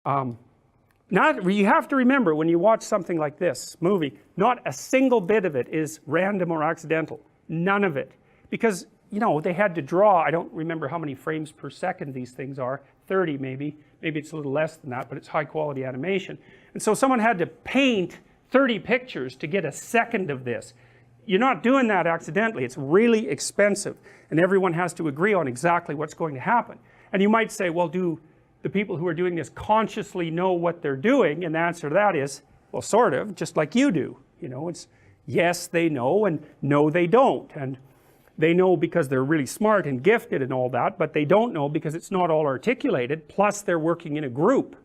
You have to remember when you watch something like this movie, not a single bit of it is random or accidental. None of it. Because, you know, they had to draw, I don't remember how many frames per second these things are, 30 maybe. Maybe it's a little less than that, but it's high quality animation. And so someone had to paint 30 pictures to get a second of this. You're not doing that accidentally. It's really expensive. And everyone has to agree on exactly what's going to happen. And you might say, well, do the people who are doing this consciously know what they're doing? And the answer to that is, well, sort of, just like you do. You know, it's yes, they know, and no, they don't. And they know because they're really smart and gifted and all that, but they don't know because it's not all articulated, plus they're working in a group.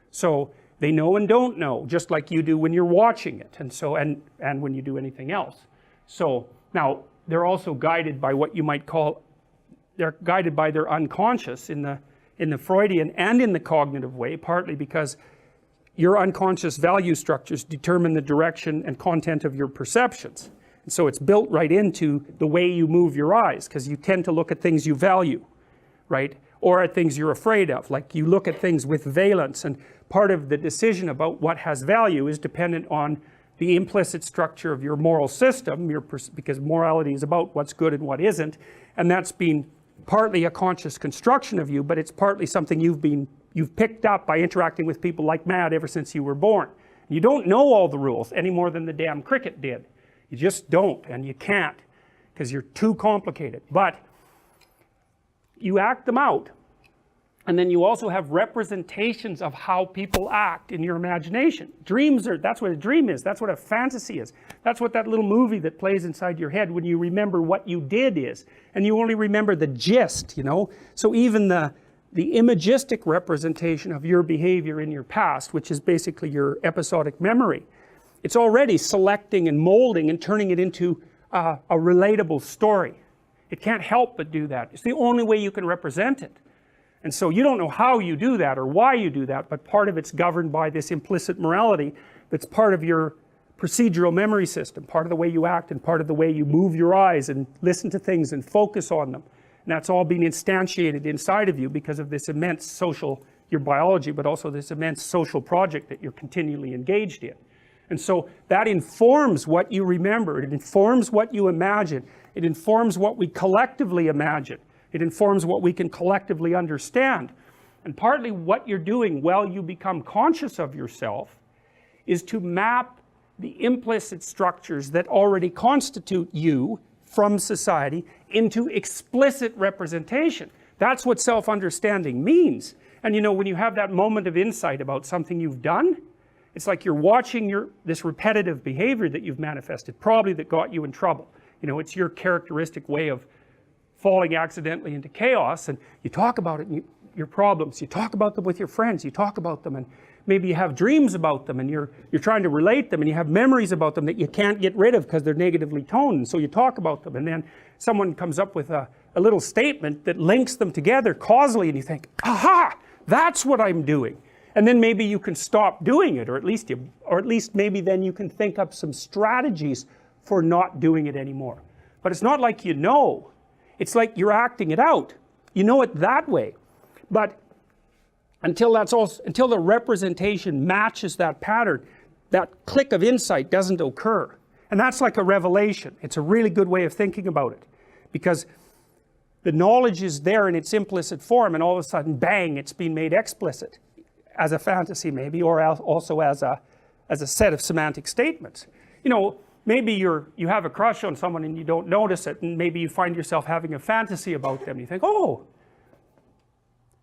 So they know and don't know, just like you do when you're watching it, and so and when you do anything else. So now they're also guided by what you might call, they're guided by their unconscious in the Freudian and in the cognitive way, partly because your unconscious value structures determine the direction and content of your perceptions. And so it's built right into the way you move your eyes, because you tend to look at things you value, right? Or at things you're afraid of. Like you look at things with valence, and part of the decision about what has value is dependent on the implicit structure of your moral system, because morality is about what's good and what isn't, and that's been partly a conscious construction of you, but it's partly something you've picked up by interacting with people like mad ever since you were born. You don't know all the rules any more than the damn cricket did. You just don't, and you can't, because you're too complicated. But you act them out, and then you also have representations of how people act in your imagination. Dreams are, that's what a dream is, that's what a fantasy is. That's what that little movie that plays inside your head when you remember what you did is. And you only remember the gist, you know. So even the imagistic representation of your behavior in your past, which is basically your episodic memory, it's already selecting and molding and turning it into a relatable story. It can't help but do that. It's the only way you can represent it. And so you don't know how you do that or why you do that, but part of it's governed by this implicit morality that's part of your procedural memory system, part of the way you act and part of the way you move your eyes and listen to things and focus on them. And that's all being instantiated inside of you because of this immense social, your biology, but also this immense social project that you're continually engaged in. And so that informs what you remember, it informs what you imagine, it informs what we collectively imagine, it informs what we can collectively understand. And partly what you're doing while you become conscious of yourself is to map the implicit structures that already constitute you from society into explicit representation. That's what self-understanding means. And you know, when you have that moment of insight about something you've done, it's like you're watching this repetitive behavior that you've manifested, probably that got you in trouble. You know, it's your characteristic way of falling accidentally into chaos, and you talk about it, and your problems, you talk about them with your friends, you talk about them, and maybe you have dreams about them, and you're trying to relate them, and you have memories about them that you can't get rid of because they're negatively toned, and so you talk about them, and then someone comes up with a little statement that links them together causally, and you think, aha, that's what I'm doing. And then maybe you can stop doing it, or at least maybe then you can think up some strategies for not doing it anymore. But it's not like you know. It's like you're acting it out. You know it that way. But until the representation matches that pattern, that click of insight doesn't occur. And that's like a revelation. It's a really good way of thinking about it. Because the knowledge is there in its implicit form, and all of a sudden, bang, it's been made explicit. As a fantasy maybe, or also as a set of semantic statements. You know, maybe you have a crush on someone and you don't notice it, and maybe you find yourself having a fantasy about them. You think, oh,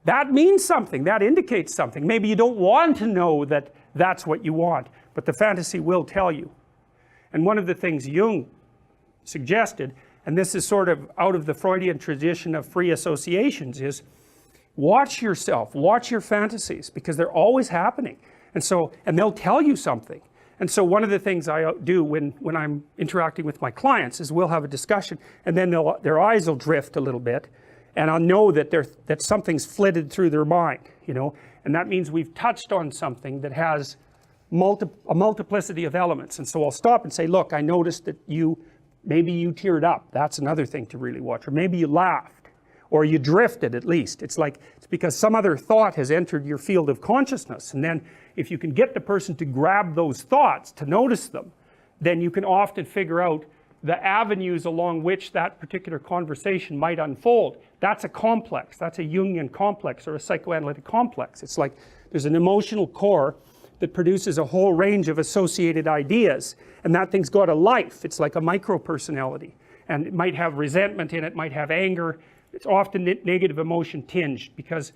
that means something, that indicates something. Maybe you don't want to know that that's what you want, but the fantasy will tell you. And one of the things Jung suggested, and this is sort of out of the Freudian tradition of free associations, is watch yourself, watch your fantasies, because they're always happening. And they'll tell you something. And so one of the things I do when I'm interacting with my clients is we'll have a discussion, and then their eyes will drift a little bit, and I'll know that something's flitted through their mind, you know, and that means we've touched on something that has a multiplicity of elements. And so I'll stop and say, look, I noticed that maybe you teared up. That's another thing to really watch. Or maybe you laughed. or you drifted at least. It's like, it's because some other thought has entered your field of consciousness, and then if you can get the person to grab those thoughts, to notice them, then you can often figure out the avenues along which that particular conversation might unfold. That's a complex, that's a Jungian complex or a psychoanalytic complex. It's like there's an emotional core that produces a whole range of associated ideas, and that thing's got a life. It's like a micro-personality, and it might have resentment in it, might have anger. It's often negative emotion tinged, because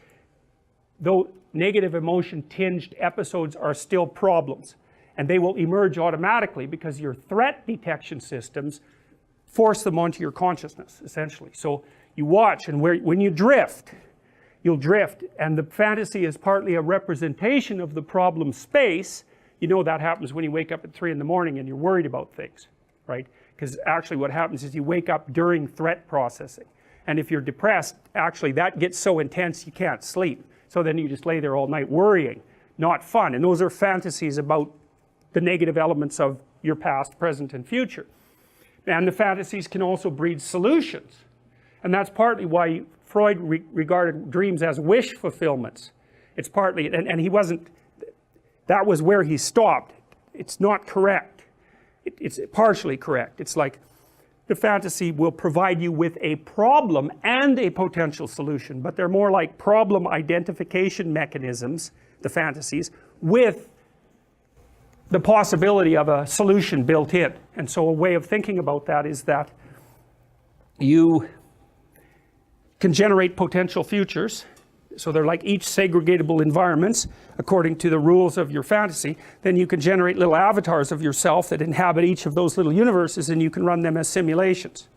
though negative emotion tinged episodes are still problems, and they will emerge automatically because your threat detection systems force them onto your consciousness, essentially. So you watch, and when you drift, you'll drift, and the fantasy is partly a representation of the problem space. You know that happens when you wake up at 3 in the morning and you're worried about things, right? Because actually what happens is you wake up during threat processing, and if you're depressed, actually that gets so intense you can't sleep, so then you just lay there all night worrying. Not fun. And those are fantasies about the negative elements of your past, present, and future. And the fantasies can also breed solutions, and that's partly why Freud regarded dreams as wish fulfillments. It's partly, and he wasn't, that was where he stopped. It's not correct. It's partially correct. It's like the fantasy will provide you with a problem and a potential solution, but they're more like problem identification mechanisms, the fantasies, with the possibility of a solution built in. And so a way of thinking about that is that you can generate potential futures. So they're like each segregatable environments according to the rules of your fantasy. Then you can generate little avatars of yourself that inhabit each of those little universes, and you can run them as simulations.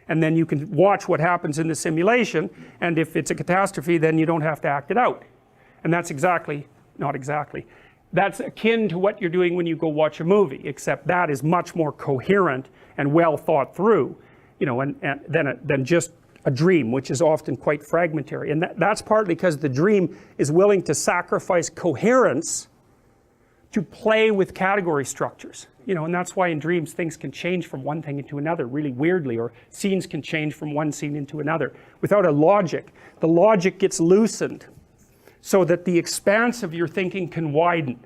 And then you can watch what happens in the simulation, and if it's a catastrophe, then you don't have to act it out. And that's exactly, not exactly, that's akin to what you're doing when you go watch a movie, except that is much more coherent and well thought through, you know, than just a dream, which is often quite fragmentary. And that's partly because the dream is willing to sacrifice coherence to play with category structures, you know, and that's why in dreams things can change from one thing into another really weirdly, or scenes can change from one scene into another without a logic. The logic gets loosened so that the expanse of your thinking can widen,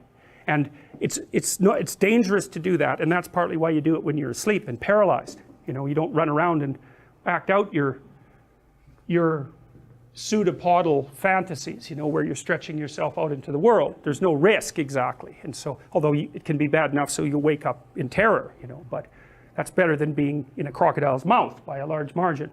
and it's dangerous to do that, and that's partly why you do it when you're asleep and paralyzed. You know, you don't run around and act out your pseudopodal fantasies, you know, where you're stretching yourself out into the world. There's no risk exactly, and so although it can be bad enough so you'll wake up in terror, you know, but that's better than being in a crocodile's mouth by a large margin.